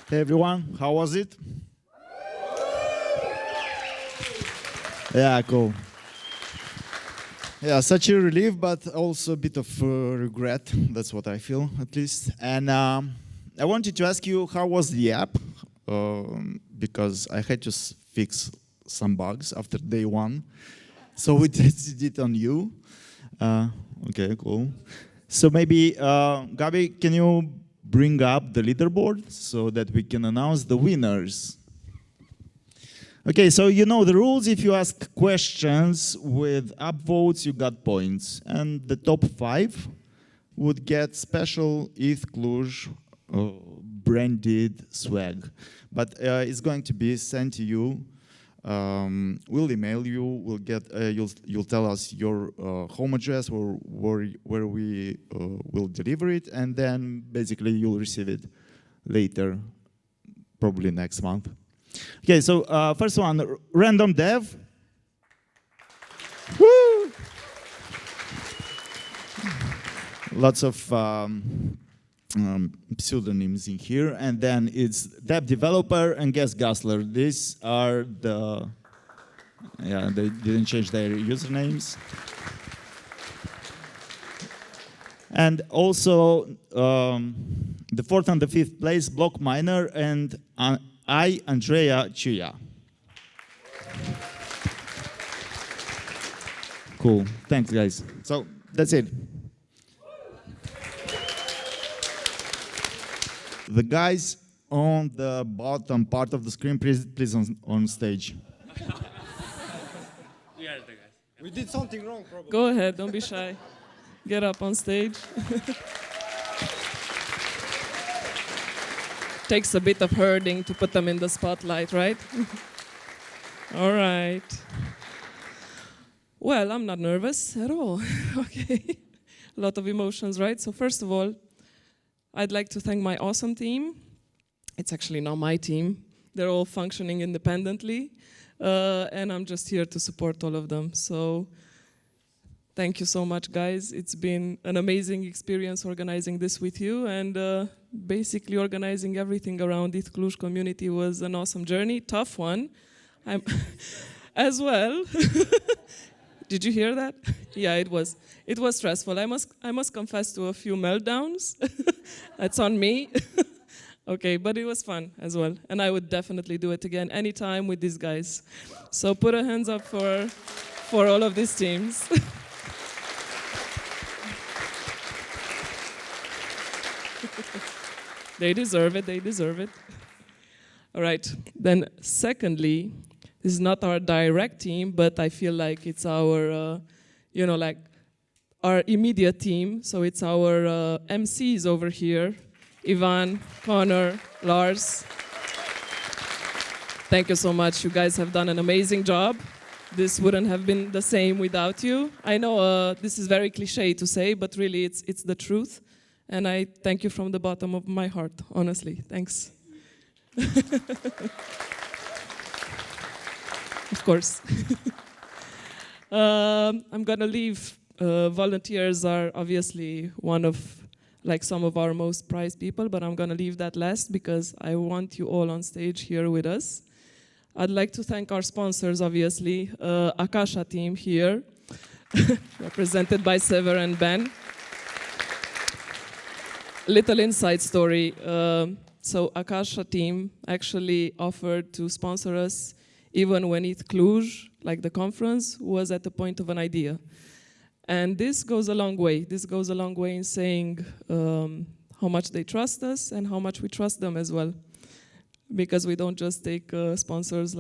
Hey everyone, how was it? Yeah, cool. Yeah, such a relief, but also a bit of regret. That's what I feel, at least. And I wanted to ask you, how was the app? Because I had to fix some bugs after day one. So we tested it on you. Okay, cool. So maybe, Gabi, can you bring up the leaderboard so that we can announce the winners? Okay, so you know the rules. If you ask questions with upvotes, you got points. And the top 5 would get special ETHCluj branded swag. But it's going to be sent to you. We'll email you. We'll get. You'll tell us your home address or where we will deliver it, and then basically you'll receive it later, probably next month. Okay, so first one, random dev. Woo! Lots of pseudonyms in here, and then it's dev developer and guest Gosler. These are the, yeah, they didn't change their usernames. And also the 4th and the 5th place, Block Miner and Andrea Chuya. Cool, thanks guys. So that's it. The guys on the bottom part of the screen, please on stage. We are the guys. We did something wrong, probably. Go ahead, don't be shy. Get up on stage. Takes a bit of herding to put them in the spotlight, right? All right. Well, I'm not nervous at all. Okay. A lot of emotions, right? So first of all, I'd like to thank my awesome team. It's actually not my team. They're all functioning independently. And I'm just here to support all of them. So thank you so much, guys. It's been an amazing experience organizing this with you. And basically organizing everything around ETHCluj community was an awesome journey. Tough one. As well. Did you hear that? Yeah, it was. It was stressful. I must confess to a few meltdowns. That's on me. Okay, but it was fun as well. And I would definitely do it again anytime with these guys. So put a hands up for all of these teams. They deserve it, they deserve it. All right, then secondly, this is not our direct team, but I feel like it's our, like our immediate team. So it's our MCs over here, Ivan, Connor, Lars. Thank you so much. You guys have done an amazing job. This wouldn't have been the same without you. I know this is very cliche to say, but really it's the truth. And I thank you from the bottom of my heart, honestly. Thanks. Of course. I'm gonna leave. Volunteers are obviously one of, some of our most prized people, but I'm gonna leave that last because I want you all on stage here with us. I'd like to thank our sponsors, obviously, Akasha team here, represented by Sever and Ben. Little inside story. So Akasha team actually offered to sponsor us even when ETHCluj, like the conference, was at the point of an idea. And this goes a long way. This goes a long way in saying how much they trust us and how much we trust them as well. Because we don't just take sponsors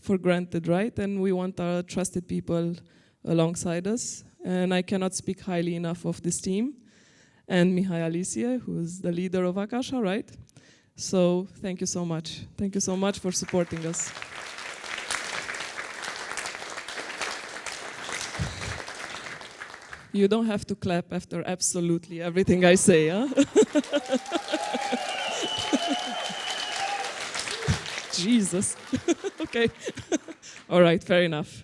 for granted, right? And we want our trusted people alongside us. And I cannot speak highly enough of this team. And Mihai Alicie, who's the leader of Akasha, right? So thank you so much. Thank you so much for supporting us. You don't have to clap after absolutely everything I say, huh? Jesus. Okay. All right, fair enough.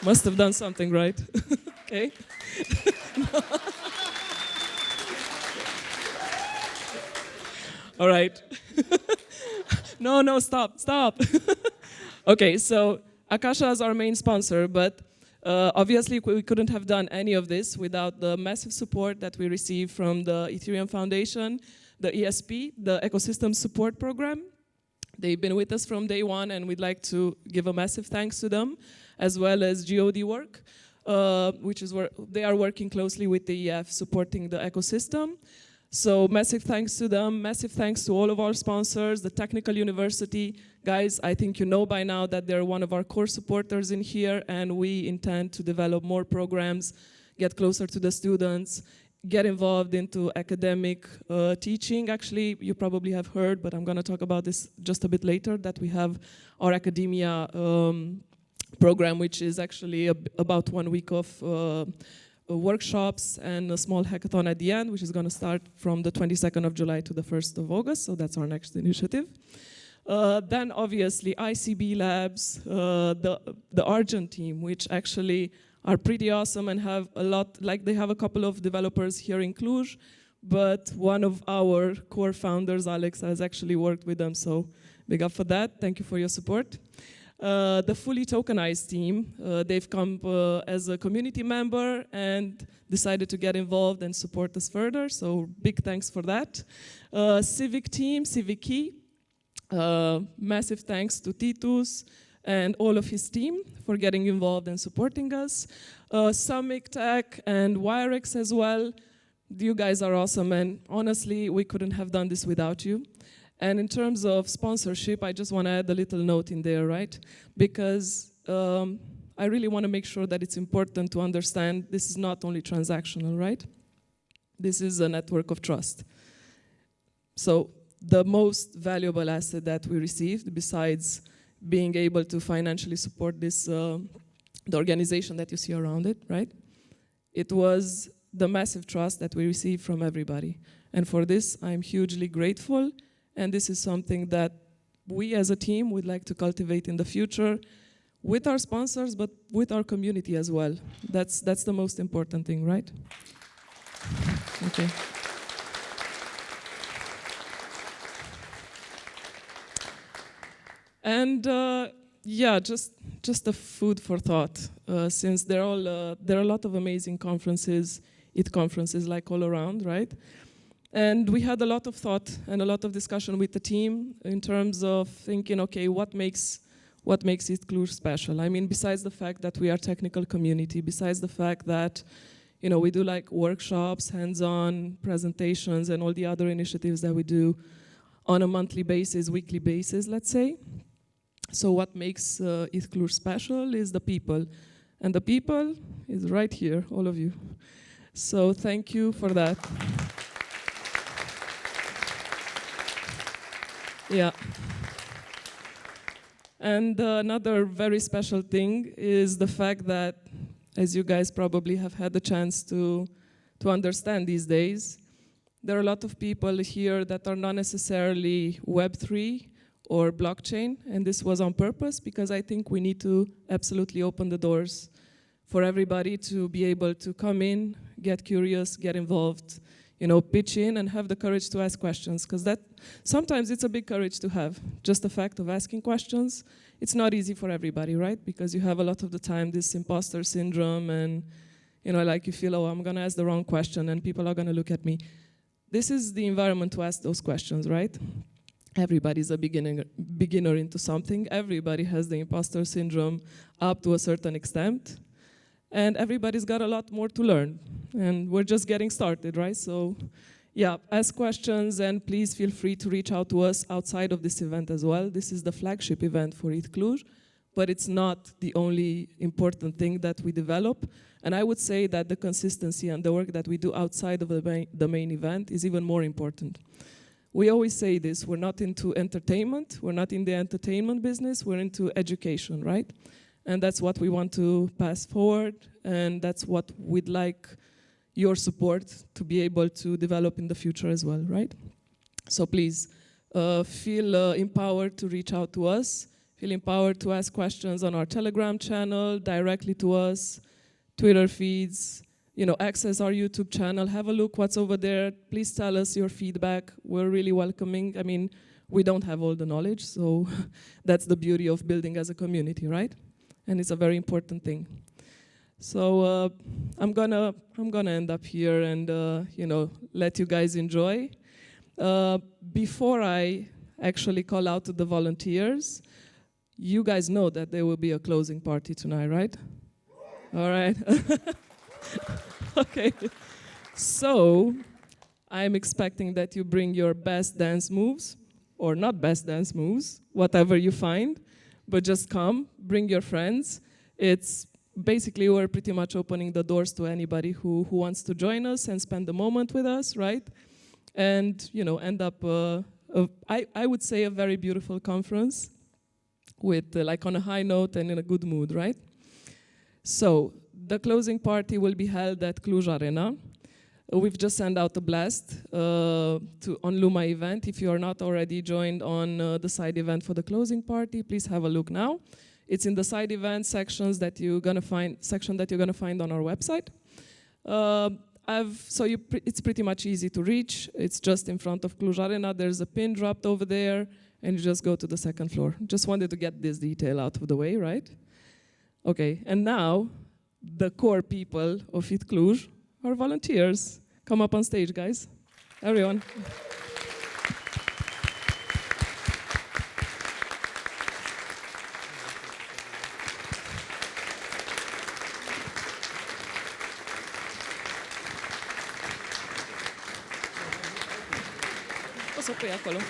Must have done something right. Okay. All right. No, stop. Okay, so Akasha is our main sponsor, but obviously we couldn't have done any of this without the massive support that we received from the Ethereum Foundation, the ESP, the Ecosystem Support Program. They've been with us from day one, and we'd like to give a massive thanks to them, as well as GOD Work, which is where they are working closely with the EF, supporting the ecosystem. So massive thanks to them, massive thanks to all of our sponsors, the Technical University. Guys, I think you know by now that they're one of our core supporters in here, and we intend to develop more programs, get closer to the students, get involved into academic teaching. Actually, you probably have heard, but I'm going to talk about this just a bit later, that we have our academia program, which is actually about 1 week of workshops and a small hackathon at the end, which is going to start from the 22nd of July to the 1st of August. So that's our next initiative. Then obviously ICB Labs, the Argent team, which actually are pretty awesome and have a lot, like they have a couple of developers here in Cluj, but one of our core founders, Alex, has actually worked with them, so big up for that. Thank you for your support. The fully tokenized team, they've come as a community member and decided to get involved and support us further, so big thanks for that. Civic team, Civic Key, massive thanks to Titus and all of his team for getting involved and supporting us. Summit Tech and Wirex as well. You guys are awesome, and honestly, we couldn't have done this without you. And in terms of sponsorship, I just want to add a little note in there, right? Because I really want to make sure that it's important to understand this is not only transactional, right? This is a network of trust. So the most valuable asset that we received, besides being able to financially support this, the organization that you see around it, right? It was the massive trust that we received from everybody. And for this, I'm hugely grateful. And this is something that we as a team would like to cultivate in the future with our sponsors, but with our community as well. That's the most important thing, right? Okay. And yeah, just a food for thought, since there are a lot of amazing conferences, conferences like all around, right? And we had a lot of thought and a lot of discussion with the team in terms of thinking, okay, what makes ETHCluj special? I mean, besides the fact that we are a technical community, besides the fact that, you know, we do like workshops, hands-on presentations, and all the other initiatives that we do on a monthly basis, weekly basis, let's say. So what makes ETHCluj special is the people. And the people is right here, all of you. So thank you for that. Yeah. And another very special thing is the fact that, as you guys probably have had the chance to understand these days, there are a lot of people here that are not necessarily Web3 or blockchain, and this was on purpose because I think we need to absolutely open the doors for everybody to be able to come in, get curious, get involved, you know, pitch in and have the courage to ask questions, because that sometimes it's a big courage to have. Just the fact of asking questions, it's not easy for everybody, right? Because you have a lot of the time this imposter syndrome and, you know, like you feel, oh, I'm gonna ask the wrong question and people are gonna look at me. This is the environment to ask those questions, right? Everybody's a beginner into something. Everybody has the imposter syndrome up to a certain extent. And everybody's got a lot more to learn. And we're just getting started, right? So, yeah, ask questions and please feel free to reach out to us outside of this event as well. This is the flagship event for ETHCluj, but it's not the only important thing that we develop. And I would say that the consistency and the work that we do outside of the main event is even more important. We always say this, we're not into entertainment, we're not in the entertainment business, we're into education, right? And that's what we want to pass forward, and that's what we'd like your support to be able to develop in the future as well, right? So please, feel empowered to reach out to us, feel empowered to ask questions on our Telegram channel, directly to us, Twitter feeds, access our YouTube channel, have a look what's over there. Please tell us your feedback. We're really welcoming. I mean, we don't have all the knowledge, so that's the beauty of building as a community, right? And it's a very important thing. So I'm gonna end up here and let you guys enjoy. Before I actually call out to the volunteers, you guys know that there will be a closing party tonight, right? All right. Okay. So I'm expecting that you bring your best dance moves, or not best dance moves, whatever you find, but just come, bring your friends. It's basically, we're pretty much opening the doors to anybody who wants to join us and spend the moment with us, right? And, end up, I would say, a very beautiful conference with, like, on a high note and in a good mood, right? So, the closing party will be held at Cluj Arena. We've just sent out a blast on Luma event. If you are not already joined on the side event for the closing party, please have a look now. It's in the side event section that you're gonna find on our website. It's pretty much easy to reach. It's just in front of Cluj Arena. There's a pin dropped over there, and you just go to the second floor. Just wanted to get this detail out of the way, right? Okay, and now the core people of ETHCluj are volunteers. Come up on stage, guys. Everyone. Posso qui, eccolo.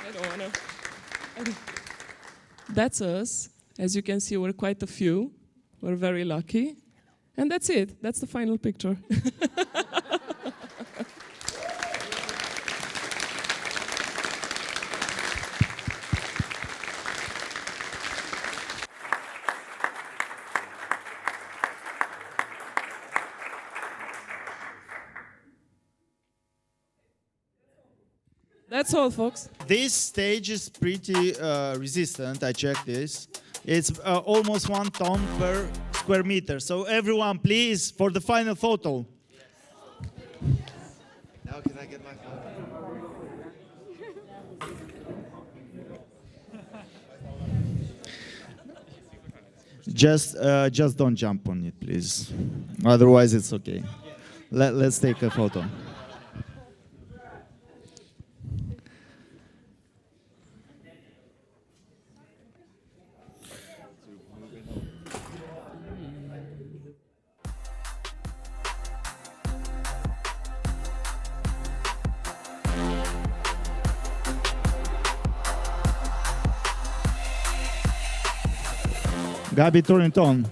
I don't wanna. That's us. As you can see, we're quite a few. We're very lucky. And that's it. That's the final picture. That's all, folks. This stage is pretty resistant. I checked this. It's almost 1 ton per square meter. So everyone, please, for the final photo. Now can I get my phone? Just don't jump on it, please. Otherwise, it's okay. Let's take a photo. Gabi, turn it on.